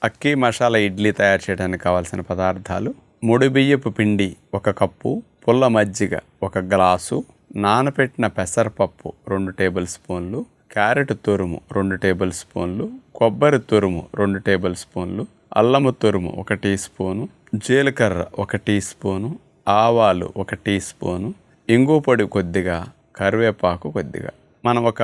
అక్కీ మసాలా ఇడ్లీ తయారు చేయడానికి కావాల్సిన పదార్థాలు: ముడి బియ్యపు పిండి 1 కప్పు, పుల్ల మజ్జిగ 1 గ్లాసు, నానబెట్టిన పెసరపప్పు 2 టేబుల్ స్పూన్లు, క్యారెట్ తురుము 2 టేబుల్ స్పూన్లు, కొబ్బరి తురుము 2 టేబుల్ స్పూన్లు, అల్లము తురుము 1 టీ స్పూను, జీలకర్ర 1 టీ స్పూను, ఆవాలు 1 టీ స్పూను, ఇంగు పొడి కొద్దిగా, కరివేపాకు కొద్దిగా. మనం ఒక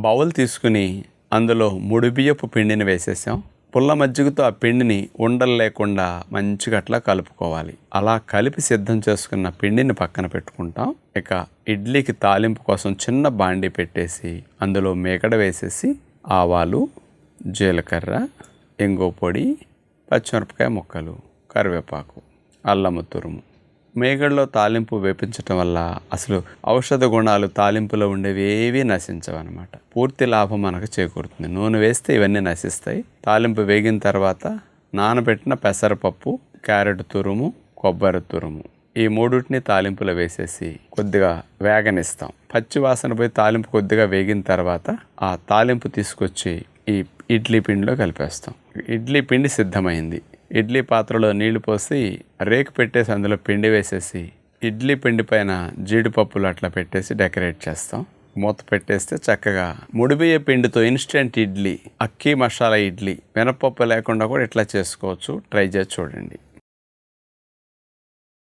బౌల్ తీసుకుని అందులో ముడి బియ్యపు పిండిని వేసేసాం. పుల్ల మజ్జిగతో ఆ పిండిని ఉండలు లేకుండా మంచిగా అట్లా కలుపుకోవాలి. అలా కలిపి సిద్ధం చేసుకున్న పిండిని పక్కన పెట్టుకుంటాం. ఇక ఇడ్లీకి తాలింపు కోసం చిన్న బాండీ పెట్టేసి అందులో మేగడ వేసేసి ఆవాలు, జీలకర్ర, ఇంగు పొడి, పచ్చిమిరపకాయ ముక్కలు, కరివేపాకు, అల్లము తురుము. మేగడలో తాలింపు వేపించటం వల్ల అసలు ఔషధ గుణాలు తాలింపులో ఉండేవి ఏవీ నశించవన్నమాట. పూర్తి లాభం మనకు చేకూరుతుంది. నూనె వేస్తే ఇవన్నీ నశిస్తాయి. తాలింపు వేగిన తర్వాత నానబెట్టిన పెసరపప్పు, క్యారెట్ తురుము, కొబ్బరి తురుము ఈ మూడింటిని తాలింపులో వేసేసి కొద్దిగా వేగనిస్తాం. పచ్చి వాసన పోయి తాలింపు కొద్దిగా వేగిన తర్వాత ఆ తాలింపు తీసుకొచ్చి ఈ ఇడ్లీ పిండిలో కలిపేస్తాం. ఇడ్లీ పిండి సిద్ధమైంది. ఇడ్లీ పాత్రలో నీళ్లు పోసి రేకు పెట్టేసి అందులో పిండి వేసేసి ఇడ్లీ పిండి పైన జీడిపప్పులు అట్లా పెట్టేసి డెకరేట్ చేస్తాం. మూత పెట్టేస్తే చక్కగా ముడిబియ్య పిండితో ఇన్స్టెంట్ ఇడ్లీ, అక్కీ మసాలా ఇడ్లీ, మినపప్పు లేకుండా కూడా ఇట్లా చేసుకోవచ్చు. ట్రై చేసి చూడండి.